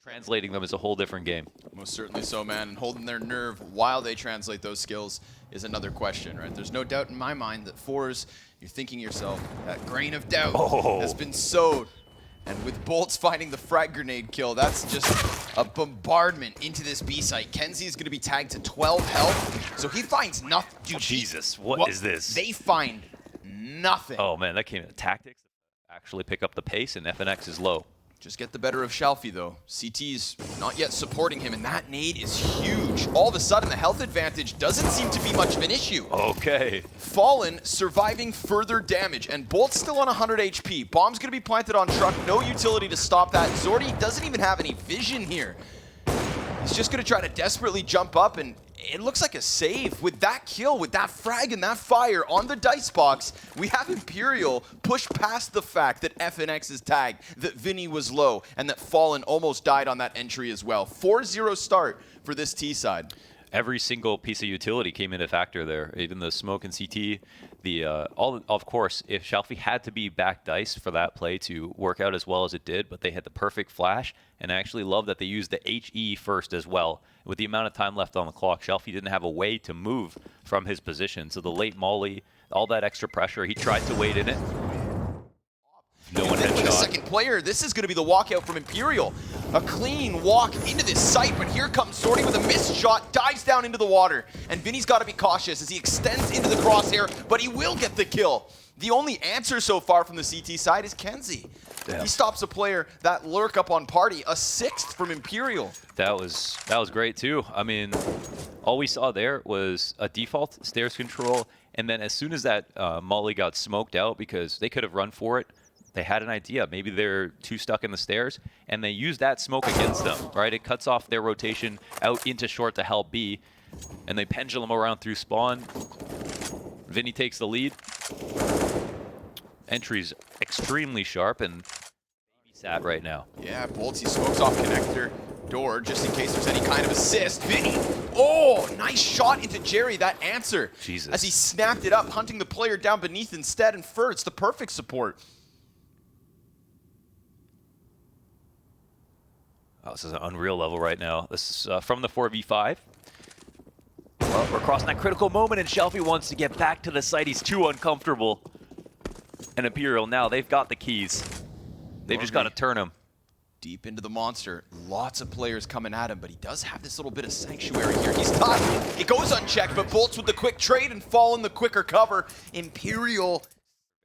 Translating them is a whole different game. Most certainly so, man. And holding their nerve while they translate those skills is another question, right? There's no doubt in my mind that forZe, you're thinking yourself, that grain of doubt has been sowed. And with boltz finding the frag grenade kill, that's just a bombardment into this B site. kenzie is going to be tagged to 12 health, so he finds nothing. Dude, Jesus, what is this? They find nothing. Oh man, that came in tactics. Actually pick up the pace, and FNX is low. Just get the better of Shalfie, though. CT's not yet supporting him, and that nade is huge. All of a sudden, the health advantage doesn't seem to be much of an issue. Okay. Fallen surviving further damage, and boltz still on 100 HP. Bomb's going to be planted on truck. No utility to stop that. Zordy doesn't even have any vision here. He's just going to try to desperately jump up, and it looks like a save. With that kill, with that frag and that fire on the dice box, we have Imperial push past the fact that FNX is tagged, that Vinny was low, and that Fallen almost died on that entry as well. 4-0 start for this T side. Every single piece of utility came into factor there. Even the smoke and CT. Of course, if Shalfie had to be back dice for that play to work out as well as it did, but they had the perfect flash, and I actually love that they used the HE first as well. With the amount of time left on the clock, Shalfie didn't have a way to move from his position. So the late molly, all that extra pressure, he tried to wait in it. No one With the headshot. second player, this is going to be the walkout from Imperial. A clean walk into this site, but here comes Zordy with a missed shot, dives down into the water. And Vinny's got to be cautious as he extends into the crosshair, but he will get the kill. The only answer so far from the CT side is kenzie. Damn. He stops a player that lurk up on party, a 6th from Imperial. That was great too. I mean, all we saw there was a default stairs control, and then as soon as that molly got smoked out, because they could have run for it, they had an idea. Maybe they're too stuck in the stairs, and they used that smoke against them, right? It cuts off their rotation out into short to help B, and they pendulum around through spawn. Vinny takes the lead. Entry's extremely sharp and sat right now. Yeah, boltz, he smokes off connector door just in case there's any kind of assist. Vinny, oh, nice shot into Jerry, that answer. Jesus. As he snapped it up, hunting the player down beneath instead, and it's the perfect support. Oh, this is an unreal level right now. This is from the 4v5. Well, we're crossing that critical moment, and Shalfie wants to get back to the site. He's too uncomfortable. And Imperial now, they've got the keys. They've just got to turn him. Deep into the monster. Lots of players coming at him, but he does have this little bit of sanctuary here. He's tough. It goes unchecked, but boltz with the quick trade and Fallen the quicker cover. Imperial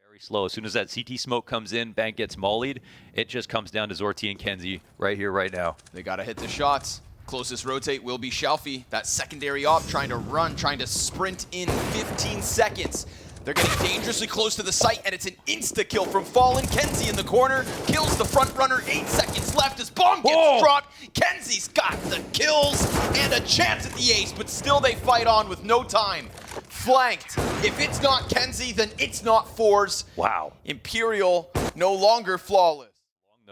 very slow. As soon as that CT smoke comes in, Bank gets mollied. It just comes down to Zorty and kenzie right here, right now. They got to hit the shots. Closest rotate will be Shalfie. That secondary op trying to run, trying to sprint in 15 seconds. They're getting dangerously close to the site, and it's an insta-kill from Fallen. kenzie in the corner, kills the front runner. 8 seconds left as bomb gets dropped. kenzie's got the kills and a chance at the ace, but still they fight on with no time. Flanked. If it's not kenzie, then it's not forZe. Wow. Imperial no longer flawless.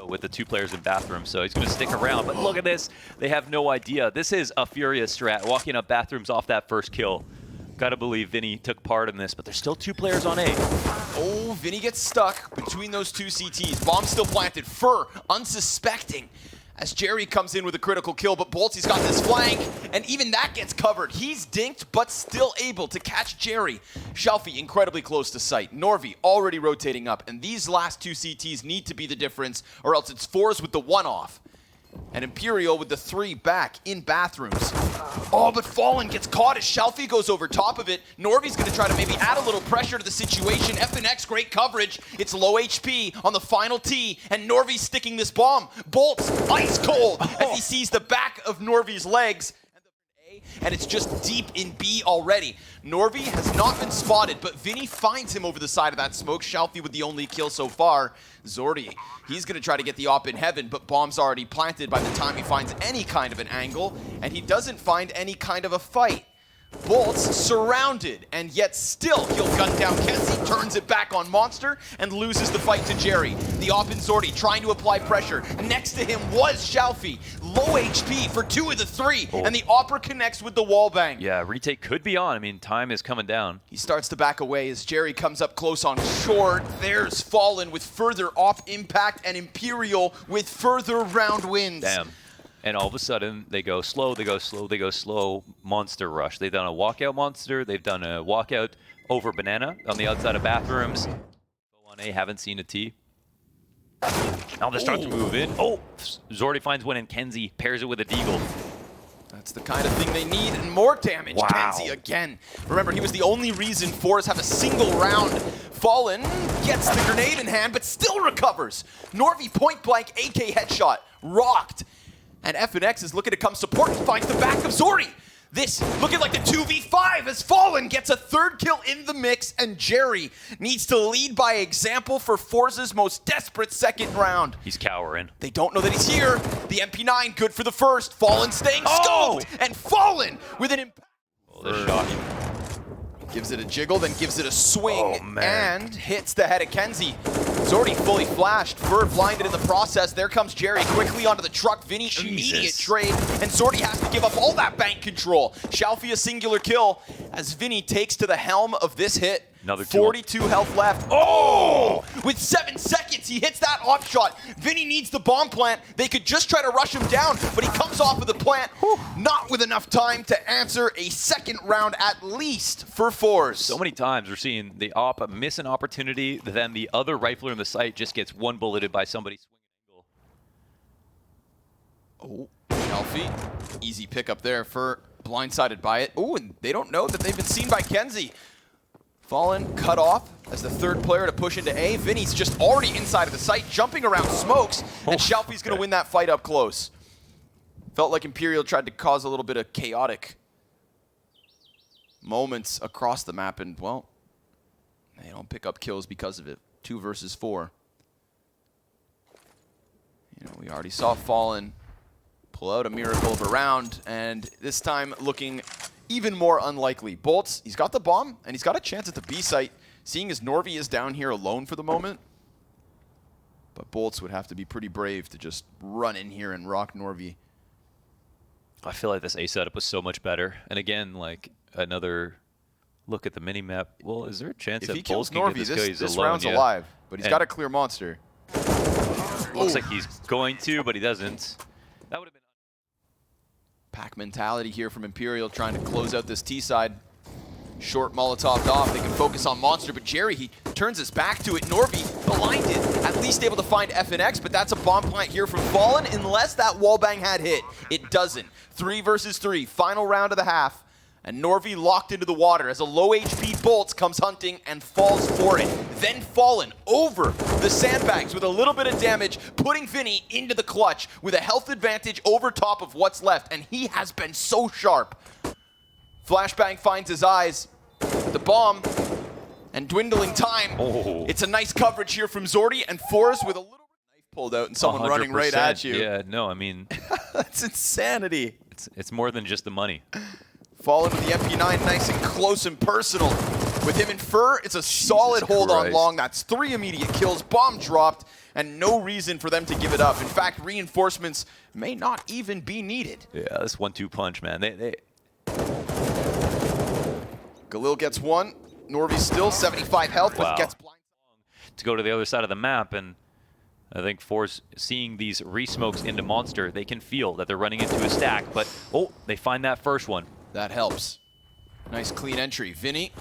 With the two players in bathroom, so he's going to stick around. But look at this. They have no idea. This is a furious strat, walking up bathrooms off that first kill. Gotta believe Vinny took part in this, but there's still 2 players on A. Oh, Vinny gets stuck between those 2 CTs. Bomb still planted. Fur, unsuspecting, as Jerry comes in with a critical kill, but boltz, got this flank, and even that gets covered. He's dinked, but still able to catch Jerry. Shalfie incredibly close to sight. Norvi already rotating up, and these last 2 CTs need to be the difference, or else it's forZe with the 1-off. And Imperial with the 3 back in bathrooms. Oh, but Fallen gets caught as Shalfie goes over top of it. Norvi's going to try to maybe add a little pressure to the situation. FNX, great coverage. It's low HP on the final T, and Norvi's sticking this bomb. boltz, ice cold, as he sees the back of Norvi's legs. And it's just deep in B already. Norvi has not been spotted, but Vinny finds him over the side of that smoke. Shalfie with the only kill so far. Zordy, he's going to try to get the op in heaven, but bomb's already planted by the time he finds any kind of an angle, and he doesn't find any kind of a fight. boltz surrounded, and yet still he'll gun down kenzie, turns it back on Monster, and loses the fight to Jerry. The op in Zordy trying to apply pressure. Next to him was Shalfie. Low HP for 2 of the 3, and the opera connects with the wall bang. Yeah, retake could be on. I mean, time is coming down. He starts to back away as Jerry comes up close on short. There's Fallen with further op impact, and Imperial with further round wins. Damn. And all of a sudden, they go slow, they go slow, they go slow. Monster rush. They've done a walkout monster. They've done a walkout over banana on the outside of bathrooms. Go on A, haven't seen a T. Now they start to move in. Oh, Zordy finds one, and Kenzie pairs it with a deagle. That's the kind of thing they need, and more damage. Wow. Kenzie again. Remember, he was the only reason forZe have a single round. Fallen gets the grenade in hand, but still recovers. Norvi point blank, AK headshot, rocked. And FNX is looking to come support and finds the back of Zordy. This looking like the 2v5 as Fallen gets a third kill in the mix, and Jerry needs to lead by example for forZe's most desperate second round. He's cowering. They don't know that he's here. The MP9 good for the first. Fallen staying scoped, and Fallen with an impact. Oh, they're shocking. Gives it a jiggle, then gives it a swing, Oh, man. and hits the head of Kenzie. Zordy fully flashed, Fur blinded in the process. There comes Jerry quickly onto the truck. Vinny, immediate trade, and Zordy has to give up all that bank control. Shalfie a singular kill as Vinny takes to the helm of this hit. Another 42 health left. Oh! With 7 seconds, he hits that op shot. Vinny needs the bomb plant. They could just try to rush him down, but he comes off of the plant, not with enough time to answer a second round at least for forZe. So many times we're seeing the op miss an opportunity, then the other rifler in the site just gets one bulleted by somebody swinging angle. Oh, Shalfie. Easy pickup there for blindsided by it. Oh, and they don't know that they've been seen by Kenzie. Fallen cut off as the third player to push into A. Vinny's just already inside of the site, jumping around smokes, and Shalfie's going to win that fight up close. Felt like Imperial tried to cause a little bit of chaotic moments across the map, and, well, they don't pick up kills because of it. 2 versus 4. You know, we already saw Fallen pull out a miracle of a round, and this time looking even more unlikely. Bolts, he's got the bomb, and he's got a chance at the B site, seeing as Norvi is down here alone for the moment. But Bolts would have to be pretty brave to just run in here and rock Norvi. I feel like this A setup was so much better. And again, like another look at the mini map. Well, is there a chance If that he kills Bolts can Norvi, get this guy? this alone? round's alive, but he's got a clear monster. Looks like he's going to, but he doesn't. That would have been. Pack mentality here from Imperial, trying to close out this T side. Short Molotov'd off. They can focus on Monster, but Jerry, he turns his back to it. Norvi, blinded, at least able to find FNX, but that's a bomb plant here from Fallen, unless that wallbang had hit. It doesn't. 3 versus 3, final round of the half. And Norvi locked into the water as a low HP Bolts comes hunting and falls for it. Then Fallen over the sandbags with a little bit of damage, putting Vinny into the clutch with a health advantage over top of what's left. And he has been so sharp. Flashbang finds his eyes. The bomb and dwindling time. Oh. It's a nice coverage here from Zordy, and forZe with a little knife pulled out and someone running right at you. Yeah, no, I mean, That's insanity. it's more than just the money. Fallen with the MP9 nice and close and personal. With him in Fur, it's a solid hold on Christ. long. That's 3 immediate kills, bomb dropped, and no reason for them to give it up. In fact, reinforcements may not even be needed. Yeah, this 1-2 punch, man. Galil gets one. Norvi still 75 health, but Wow. gets blind. To go to the other side of the map, and I think forZe seeing these re-smokes into Monster, they can feel that they're running into a stack, but oh, they find that first one. That helps. Nice clean entry. Vinny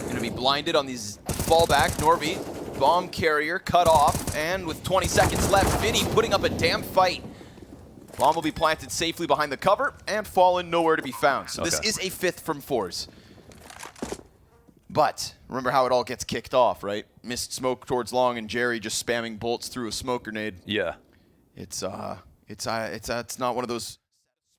gonna be blinded on these fallback. Norvi, bomb carrier cut off, and with 20 seconds left, Vinny putting up a damn fight. Bomb will be planted safely behind the cover, and Fallen nowhere to be found. So this is a 5th from forZe. But remember how it all gets kicked off, right? Missed smoke towards long, and Jerry just spamming bolts through a smoke grenade. Yeah. It's not one of those.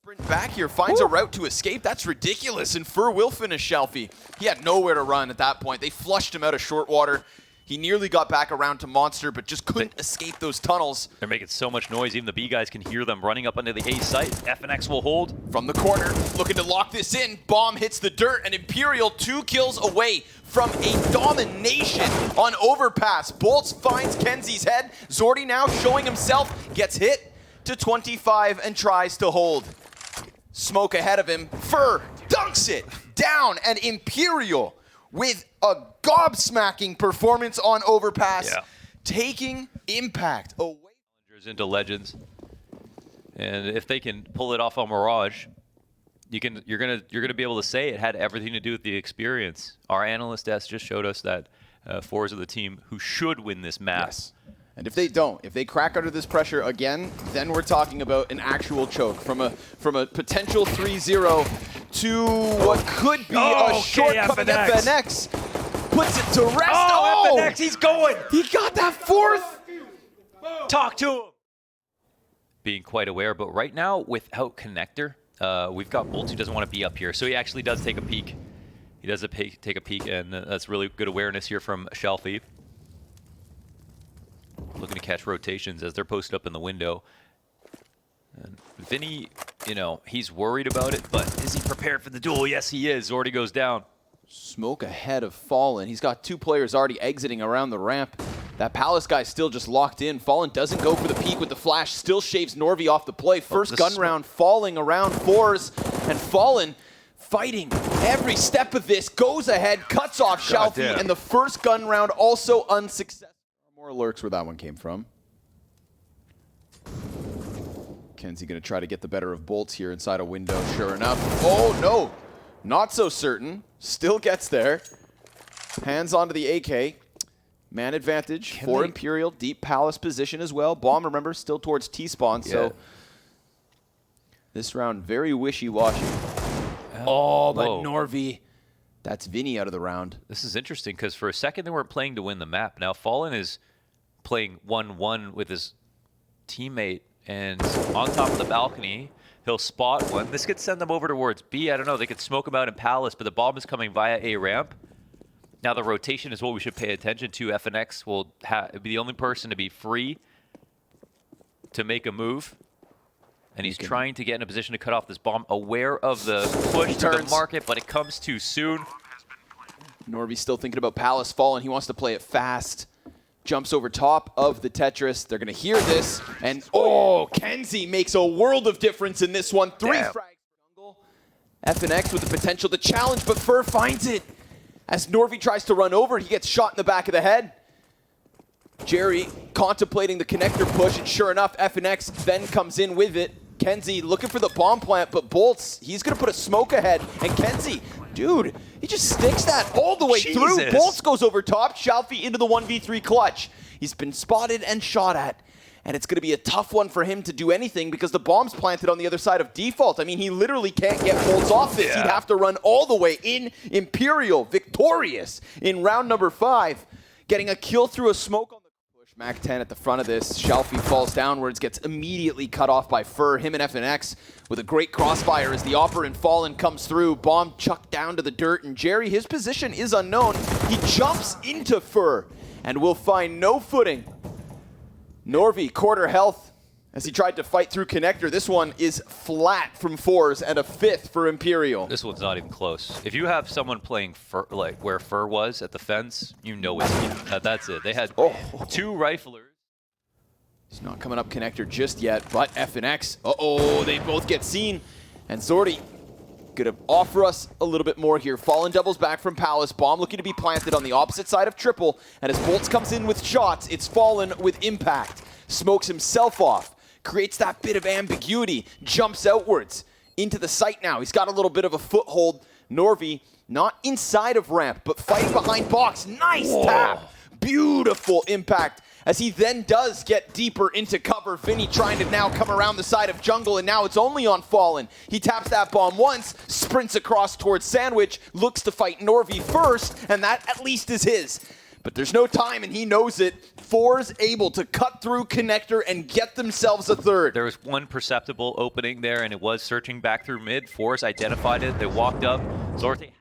Sprint back here, finds a route to escape. That's ridiculous, and Fur will finish Shalfie. He had nowhere to run at that point. They flushed him out of short water. He nearly got back around to Monster, but just couldn't escape those tunnels. They're making so much noise, even the B guys can hear them running up onto the A site. FNX will hold. From the corner, looking to lock this in. Bomb hits the dirt, and Imperial 2 kills away from a domination on Overpass. Bolts finds Kenzie's head. Zordy now showing himself, gets hit to 25 and tries to hold. Smoke ahead of him. Fur dunks it down, and Imperial with a gobsmacking performance on Overpass, taking impact away. Into Legends. And if they can pull it off on Mirage, you're gonna be able to say it had everything to do with the experience. Our analyst desk just showed us that forZe are the team who should win this map. Yes. And if they don't, if they crack under this pressure again, then we're talking about an actual choke. From a potential 3-0 to what could be a shortcoming. FNX puts it to rest. Oh, FNX, he's going. He got that fourth. Talk to him. Being quite aware, but right now without connector, we've got boltz who doesn't want to be up here, so he actually does take a peek. He does take a peek, and that's really good awareness here from Shelfie. Looking to catch rotations as they're posted up in the window. And Vinny, you know, he's worried about it, but is he prepared for the duel? Yes, he is. Zordy goes down. Smoke ahead of Fallen. He's got 2 players already exiting around the ramp. That Palace guy's still just locked in. Fallen doesn't go for the peek with the flash, still shaves Norvi off the play. First gun round falling around forZe, and Fallen fighting every step of this, goes ahead, cuts off Shelfie, and the first gun round also unsuccessful. More alerts where that one came from. kenzie gonna try to get the better of boltz here inside a window, sure enough. Oh no, not so certain. Still gets there. Hands onto the AK. Man advantage for Imperial. Deep Palace position as well. Bomb, remember, still towards T-spawn, so this round very wishy-washy. Oh, but Norvi. That's Vinny out of the round. This is interesting because for a second they weren't playing to win the map. Now Fallen is playing 1-1 with his teammate, and on top of the balcony, he'll spot one. This could send them over towards B. I don't know. They could smoke him out in Palace, but the bomb is coming via A ramp. Now the rotation is what we should pay attention to. FNX will be the only person to be free to make a move. And he's trying to get in a position to cut off this bomb, aware of the push to the market, but it comes too soon. Norvi's still thinking about Palace Fallen. He wants to play it fast. Jumps over top of the Tetris. They're going to hear this. And, kenzie makes a world of difference in this one. 3 frags for Jungle. FNX with the potential to challenge, but Fur finds it. As Norvi tries to run over, he gets shot in the back of the head. Jerry contemplating the connector push, and sure enough, FNX then comes in with it. kenzie looking for the bomb plant, but boltz, he's going to put a smoke ahead. And kenzie, dude, he just sticks that all the way through. boltz goes over top, Shelfie into the 1v3 clutch. He's been spotted and shot at. And it's going to be a tough one for him to do anything because the bomb's planted on the other side of default. I mean, he literally can't get boltz off this. He'd have to run all the way in. Imperial victorious in round number 5, getting a kill through a smoke on the push. Mac 10 at the front of this. Shelfie falls downwards, gets immediately cut off by Fur. Him and FNX with a great crossfire as the operant Fallen comes through. Bomb chucked down to the dirt, and Jerry, his position is unknown. He jumps into Fur and will find no footing. Norvi, quarter health, as he tried to fight through connector. This one is flat from forZe and a 5th for Imperial. This one's not even close. If you have someone playing Fur, like where Fur was at the fence, you know it's that's it. They had 2 riflers. He's not coming up connector just yet, but FNX, they both get seen. And Zordy gonna offer us a little bit more here. Fallen doubles back from Palace. Bomb looking to be planted on the opposite side of triple. And as boltz comes in with shots, it's Fallen with impact. Smokes himself off. Creates that bit of ambiguity. Jumps outwards into the site now. He's got a little bit of a foothold. Norvi, not inside of ramp, but fighting behind box. Nice tap. Beautiful impact. As he then does get deeper into cover. Vinny trying to now come around the side of jungle, and now it's only on Fallen. He taps that bomb once, sprints across towards Sandwich, looks to fight Norvi first, and that at least is his. But there's no time, and he knows it. forZe able to cut through connector and get themselves a 3rd. There was one perceptible opening there, and it was searching back through mid. forZe identified it. They walked up. Zorte,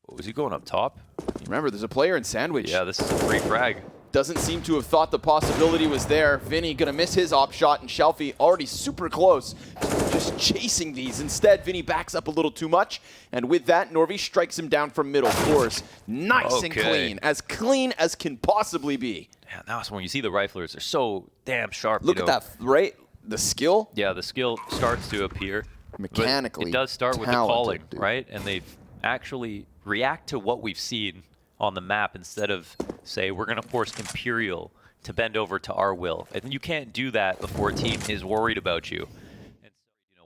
was he going up top? Remember, there's a player in Sandwich. Yeah, this is a free frag. Doesn't seem to have thought the possibility was there. Vinny gonna miss his op shot, and Shelfie already super close. Just chasing these. Instead, Vinny backs up a little too much, and with that, Norvi strikes him down from middle. forZe, nice and clean as can possibly be. Yeah, now when you see the riflers, they're so damn sharp. Look at that, right? The skill? Yeah, the skill starts to appear. Mechanically, it does start with the calling, right? And they've actually react to what we've seen on the map instead of say we're going to force Imperial to bend over to our will. And you can't do that before a team is worried about you.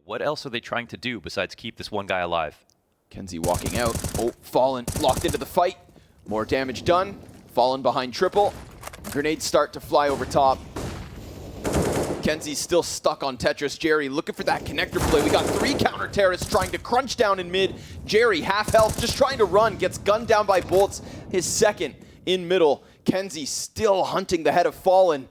What else are they trying to do besides keep this one guy alive? Kenzie walking out. Oh, Fallen locked into the fight. More damage done. Fallen behind triple. Grenades start to fly over top. Kenzie's still stuck on Tetris. Jerry looking for that connector play. We got 3 counter terrorists trying to crunch down in mid. Jerry, half health, just trying to run. Gets gunned down by Bolts. His second in middle. Kenzie still hunting the head of Fallen.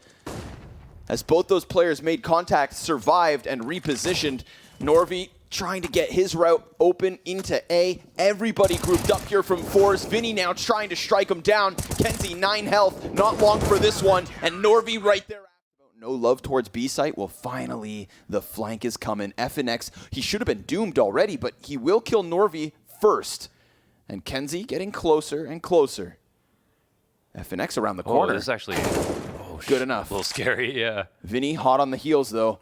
As both those players made contact, survived, and repositioned. Norvi trying to get his route open into A. Everybody grouped up here from forZe. Vinny now trying to strike him down. Kenzie, 9 health, not long for this one. And Norvi right there. No love towards B site. Well, finally, the flank is coming. FNX, he should have been doomed already, but he will kill Norvi first. And Kenzie getting closer and closer. FNX around the corner. Oh, this is actually good enough. A little scary, yeah. Vinny hot on the heels, though.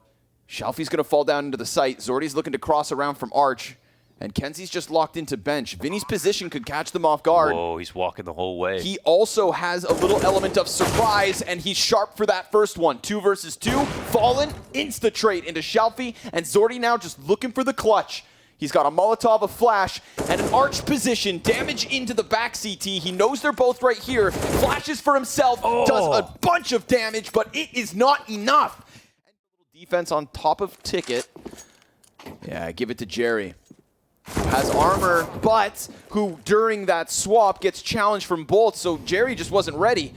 Shelfie's going to fall down into the site. Zordy's looking to cross around from Arch. And Kenzie's just locked into bench. Vinny's position could catch them off guard. Whoa, he's walking the whole way. He also has a little element of surprise, and he's sharp for that first one. 2 versus 2. Fallen, insta-trade into Shelfie, and Zordy now just looking for the clutch. He's got a Molotov, a flash, and an Arch position. Damage into the back CT. He knows they're both right here. Flashes for himself, does a bunch of damage, but it is not enough. And a little defense on top of Ticket. Yeah, give it to Jerry. Who has armor, but who during that swap gets challenged from Bolt, so Jerry just wasn't ready.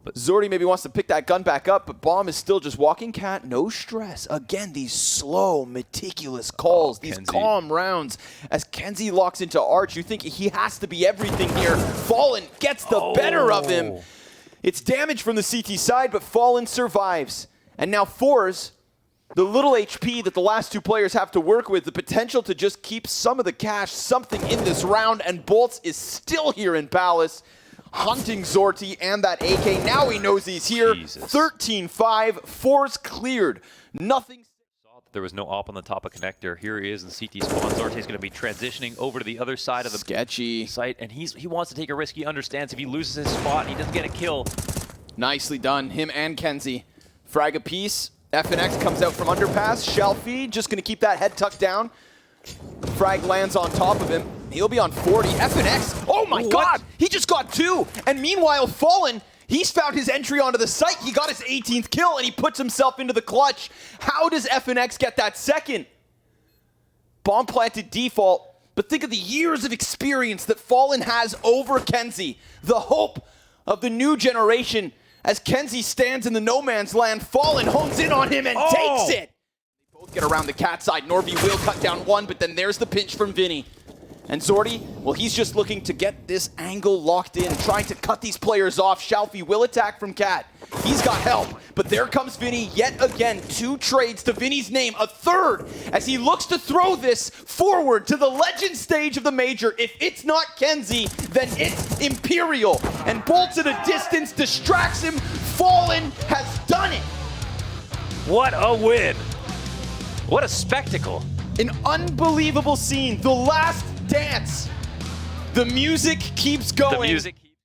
But Zordy maybe wants to pick that gun back up, but Bomb is still just walking cat, no stress. Again, these slow, meticulous calls, these calm rounds. As Kenzie locks into Arch, you think he has to be everything here. Fallen gets the better of him. It's damage from the CT side, but Fallen survives. And now forZe, the little HP that the last 2 players have to work with, the potential to just keep some of the cash, something in this round, and Bolts is still here in Palace, hunting Zorty and that AK. Now he knows he's here. 13-5, forZe cleared. Nothing. There was no op on the top of connector. Here he is in CT spawn. Zorty's going to be transitioning over to the other side of the sketchy site, and he wants to take a risk. He understands if he loses his spot, he doesn't get a kill. Nicely done, him and Kenzie. Frag a piece. FNX comes out from underpass. Shelfie just going to keep that head tucked down. Frag lands on top of him. He'll be on 40. FNX, oh my God, he just got 2. And meanwhile, Fallen, he's found his entry onto the site. He got his 18th kill, and he puts himself into the clutch. How does FNX get that second? Bomb planted default, but think of the years of experience that Fallen has over Kenzie. The hope of the new generation. As Kenzie stands in the no man's land, Fallen hones in on him and takes it. They both get around the cat side. Norby will cut down 1, but then there's the pinch from Vinny. And Zordy, well, he's just looking to get this angle locked in, trying to cut these players off. Shelfie will attack from Cat. He's got help, but there comes Vinny yet again. 2 trades to Vinny's name, a third, as he looks to throw this forward to the legend stage of the Major. If it's not Kenzie, then it's Imperial. And Bolts at a distance distracts him. Fallen has done it. What a win. What a spectacle. An unbelievable scene. The last dance. The music keeps going. The music.